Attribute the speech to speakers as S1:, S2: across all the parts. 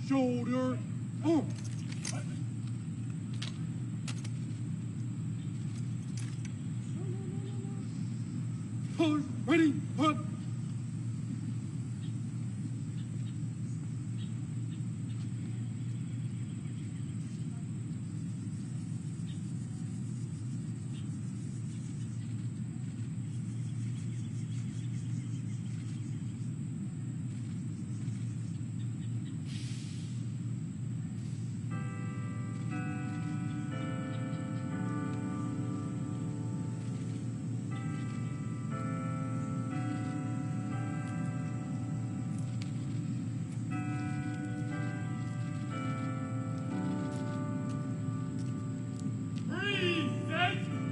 S1: shoulder, arm. Colors, ready, up.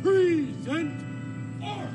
S1: Present arms.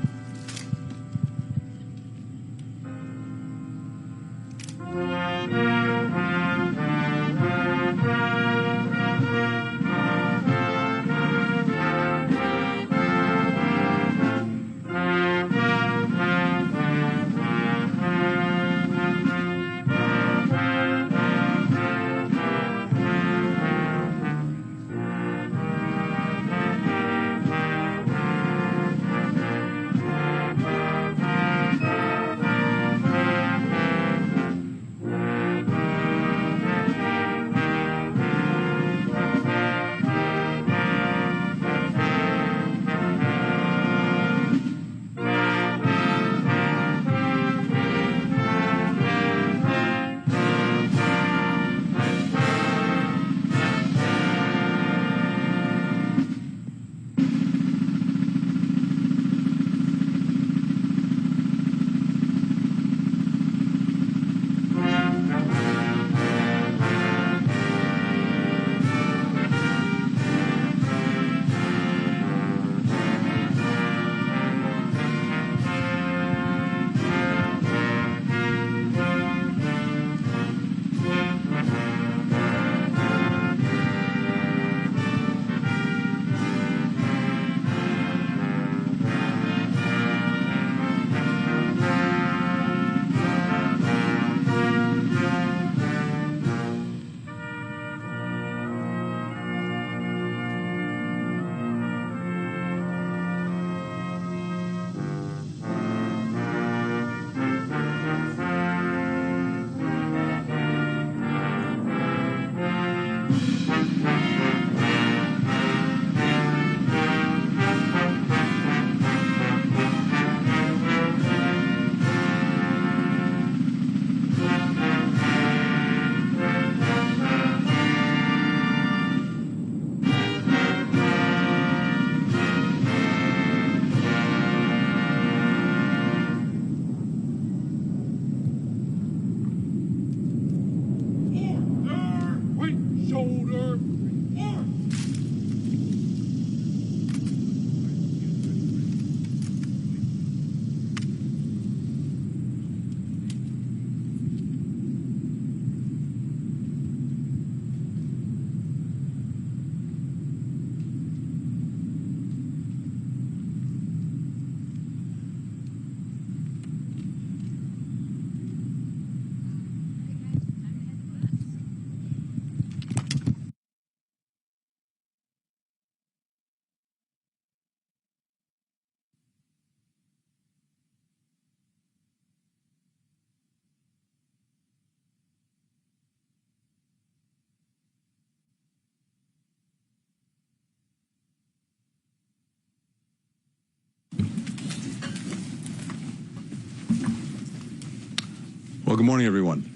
S2: Well, good morning, everyone.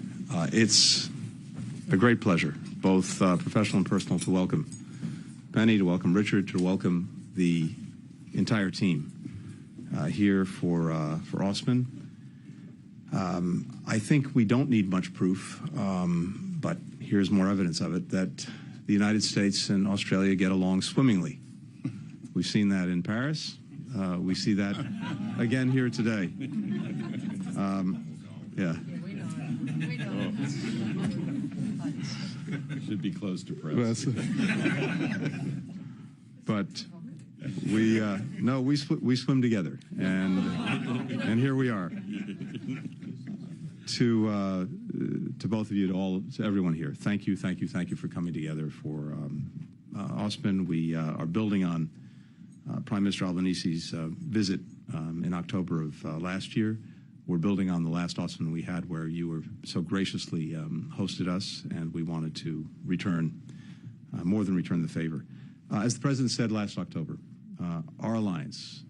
S2: It's a great pleasure, both professional and personal, to welcome Penny, to welcome Richard, to welcome the entire team here for Osman. I think we don't need much proof, but here's more evidence of it, that the United States and Australia get along swimmingly. We've seen that in Paris. We see that again here today. Yeah.
S3: Should be close to press.
S2: But we no, we swim together, and here we are to to both of you, to everyone here, thank you for coming together for OSPIN. We are building on Prime Minister Albanese's visit in October of last year. We're building on the last OSPIN we had, where you were so graciously hosted us, and we wanted to return, more than return the favor. As the President said last October, our alliance,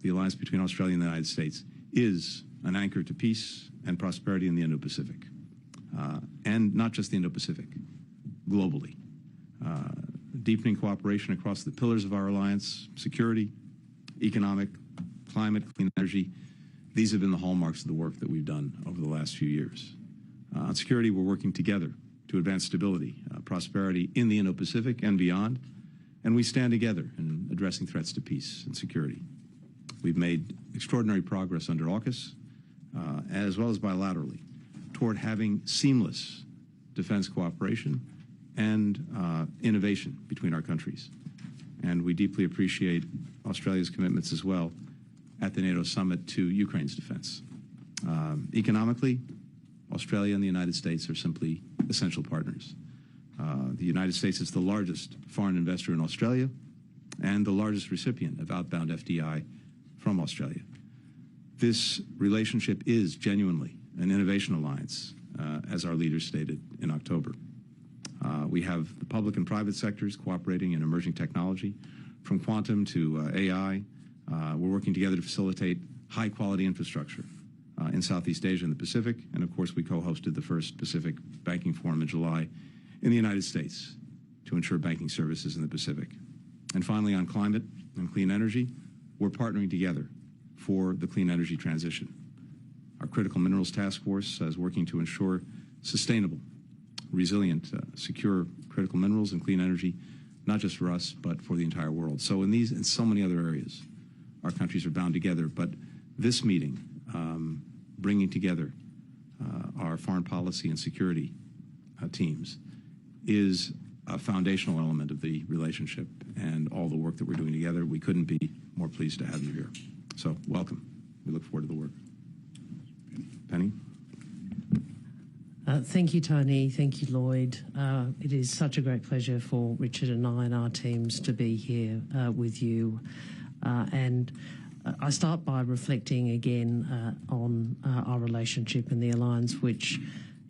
S2: the alliance between Australia and the United States, is an anchor to peace and prosperity in the Indo-Pacific. And not just the Indo-Pacific, globally. Deepening cooperation across the pillars of our alliance: security, economic, climate, clean energy. These have been the hallmarks of the work that we've done over the last few years. On security, we're working together to advance stability, prosperity in the Indo-Pacific and beyond, and we stand together in addressing threats to peace and security. We've made extraordinary progress under AUKUS, as well as bilaterally, toward having seamless defense cooperation and innovation between our countries. And we deeply appreciate Australia's commitments as well at the NATO summit to Ukraine's defense. Economically, Australia and the United States are simply essential partners. The United States is the largest foreign investor in Australia and the largest recipient of outbound FDI from Australia. This relationship is genuinely an innovation alliance, as our leaders stated in October. We have the public and private sectors cooperating in emerging technology, from quantum to AI. We're working together to facilitate high-quality infrastructure in Southeast Asia and the Pacific. And, of course, we co-hosted the first Pacific Banking Forum in July in the United States to ensure banking services in the Pacific. And finally, on climate and clean energy, we're partnering together for the clean energy transition. Our Critical Minerals Task Force is working to ensure sustainable, resilient, secure critical minerals and clean energy, not just for us, but for the entire world. So in these and so many other areas, our countries are bound together. But this meeting, bringing together our foreign policy and security teams, is a foundational element of the relationship and all the work that we're doing together. We couldn't be more pleased to have you here. So welcome. We look forward to the work. Penny?
S3: Thank you, Tony. Thank you, Lloyd. It is such a great pleasure for Richard and I and our teams to be here with you. And I start by reflecting again on our relationship and the alliance, which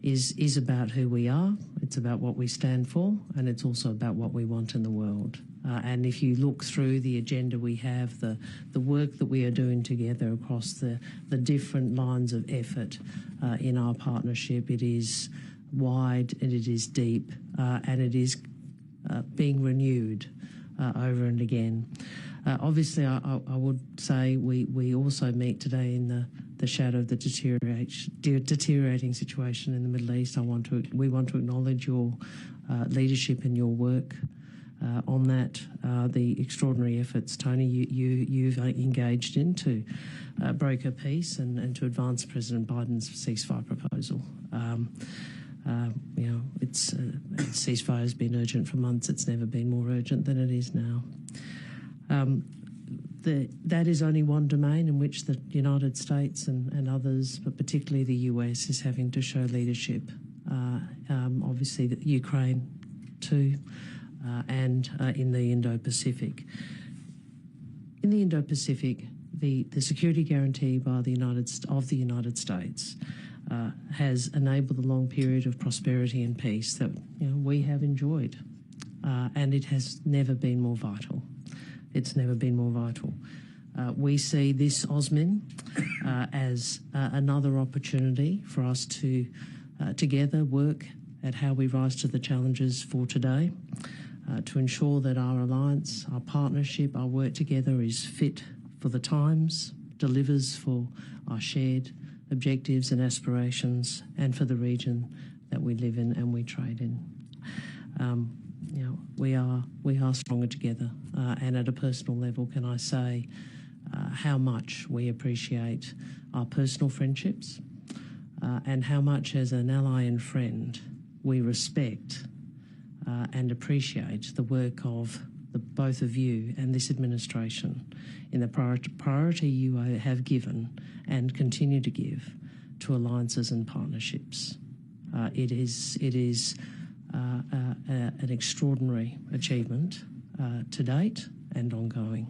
S3: is about who we are, it's about what we stand for, and it's also about what we want in the world. And if you look through the agenda we have, the work that we are doing together across the different lines of effort in our partnership, it is wide and it is deep, and it is being renewed over and again. Obviously, I would say we also meet today in the shadow of the deteriorating situation in the Middle East. We want to acknowledge your leadership and your work on that, the extraordinary efforts, Tony, you've engaged in to broker peace and to advance President Biden's ceasefire proposal. Ceasefire has been urgent for months. It's never been more urgent than it is now. That is only one domain in which the United States and others, but particularly the US, is having to show leadership. Obviously, the Ukraine too, and in the Indo-Pacific. In the Indo-Pacific, the security guarantee by the United States has enabled a long period of prosperity and peace that we have enjoyed, and it has never been more vital. It's never been more vital. We see this OSMIN as another opportunity for us to together work at how we rise to the challenges for today, to ensure that our alliance, our partnership, our work together is fit for the times, delivers for our shared objectives and aspirations, and for the region that we live in and we trade in. We are stronger together, and at a personal level, can I say how much we appreciate our personal friendships, and how much as an ally and friend we respect and appreciate the work of both of you and this administration in the priority you have given and continue to give to alliances and partnerships. It is an extraordinary achievement to date and ongoing.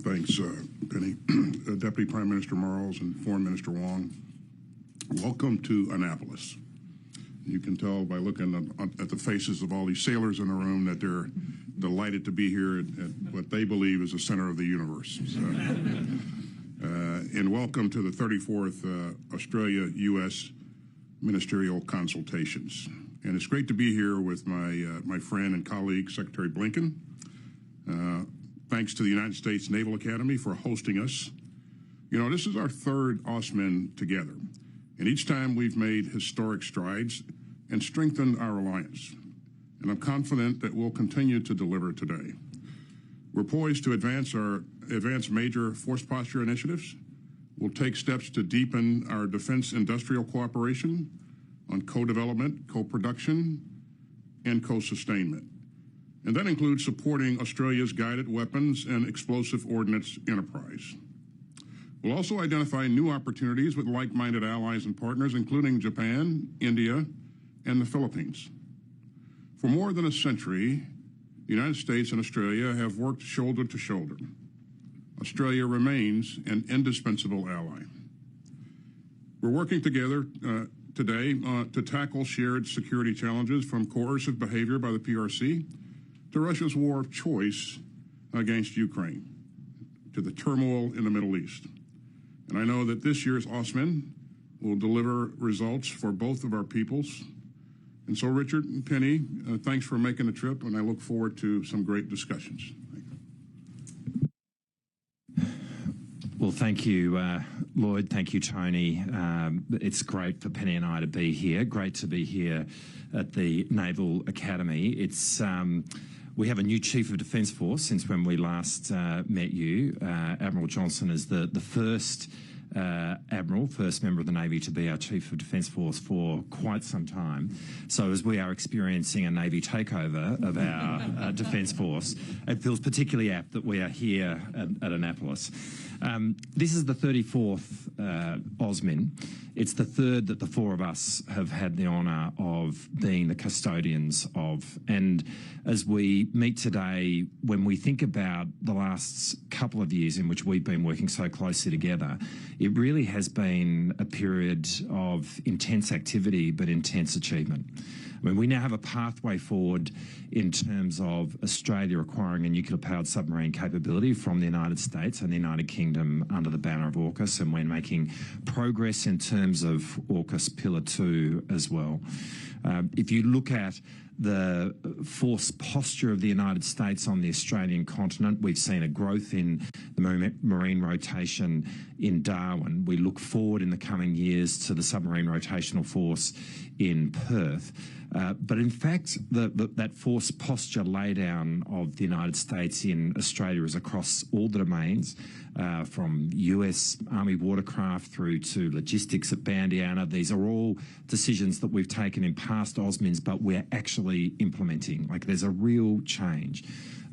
S4: Thanks, Penny. Deputy Prime Minister Marles and Foreign Minister Wong, welcome to Annapolis. You can tell by looking at the faces of all these sailors in the room that they're delighted to be here at what they believe is the center of the universe. So, and welcome to the 34th Australia-U.S. Ministerial Consultations. And it's great to be here with my friend and colleague, Secretary Blinken. Thanks to the United States Naval Academy for hosting us. You know, this is our third OSMIN together, and each time we've made historic strides and strengthened our alliance. And I'm confident that we'll continue to deliver today. We're poised to advance major force posture initiatives. We'll take steps to deepen our defense industrial cooperation on co-development, co-production, and co-sustainment. And that includes supporting Australia's guided weapons and explosive ordnance enterprise. We'll also identify new opportunities with like-minded allies and partners, including Japan, India, and the Philippines. For more than a century, the United States and Australia have worked shoulder to shoulder. Australia remains an indispensable ally. We're working together today to tackle shared security challenges, from coercive behavior by the PRC to Russia's war of choice against Ukraine, to the turmoil in the Middle East. And I know that this year's OSMIN will deliver results for both of our peoples. And so, Richard and Penny, thanks for making the trip, and I look forward to some great discussions.
S5: Well, thank you, Lloyd. Thank you, Tony. It's great for Penny and I to be here. Great to be here at the Naval Academy. We have a new Chief of Defence Force since when we last met you. Admiral Johnson is the first Admiral, first member of the Navy to be our Chief of Defence Force for quite some time. So as we are experiencing a Navy takeover of our Defence Force, it feels particularly apt that we are here at Annapolis. This is the 34th OSMIN. It's the third that the four of us have had the honour of being the custodians of. And as we meet today, when we think about the last couple of years in which we've been working so closely together, it really has been a period of intense activity but intense achievement. I mean, we now have a pathway forward in terms of Australia acquiring a nuclear-powered submarine capability from the United States and the United Kingdom under the banner of AUKUS, and we're making progress in terms of AUKUS Pillar 2 as well. If you look at the force posture of the United States on the Australian continent, we've seen a growth in the marine rotation in Darwin. We look forward in the coming years to the submarine rotational force in Perth. But in fact, that force posture laydown of the United States in Australia is across all the domains, from US Army watercraft through to logistics at Bandiana. These are all decisions that we've taken in past OSMINs, but we're actually implementing. Like, there's a real change.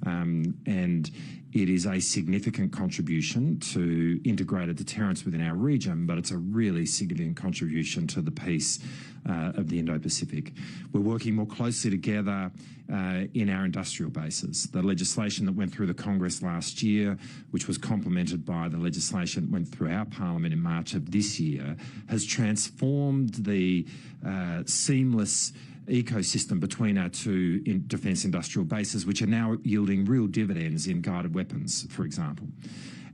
S5: And it is a significant contribution to integrated deterrence within our region, but it's a really significant contribution to the peace of the Indo-Pacific. We're working more closely together in our industrial bases. The legislation that went through the Congress last year, which was complemented by the legislation that went through our Parliament in March of this year, has transformed the seamless ecosystem between our two defence industrial bases, which are now yielding real dividends in guided weapons, for example.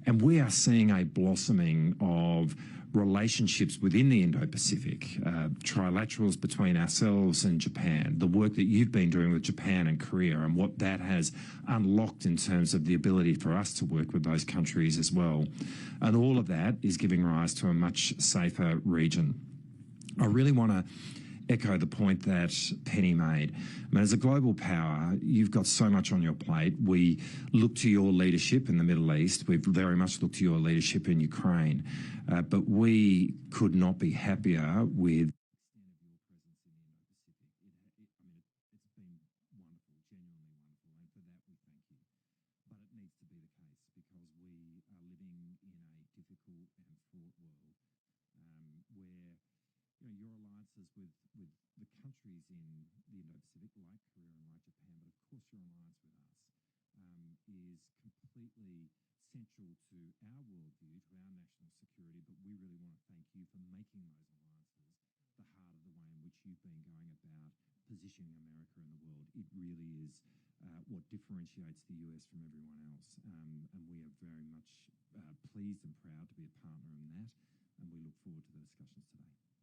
S5: And we are seeing a blossoming of relationships within the Indo-Pacific, trilaterals between ourselves and Japan, the work that you've been doing with Japan and Korea, and what that has unlocked in terms of the ability for us to work with those countries as well. And all of that is giving rise to a much safer region. I really want to echo the point that Penny made. I mean, as a global power, you've got so much on your plate. We look to your leadership in the Middle East. We've very much looked to your leadership in Ukraine. But we could not be happier with difficult alliances with the countries in the Indo-Pacific, like Korea and like Japan, but of course your alliance with us is completely central to our worldview, to our national security, but we really want to thank you for making those alliances the heart of the way in which you've been going about positioning America in the world. It really is what differentiates the US from everyone else, and we are very much pleased and proud to be a partner in that, and we look forward to the discussions today.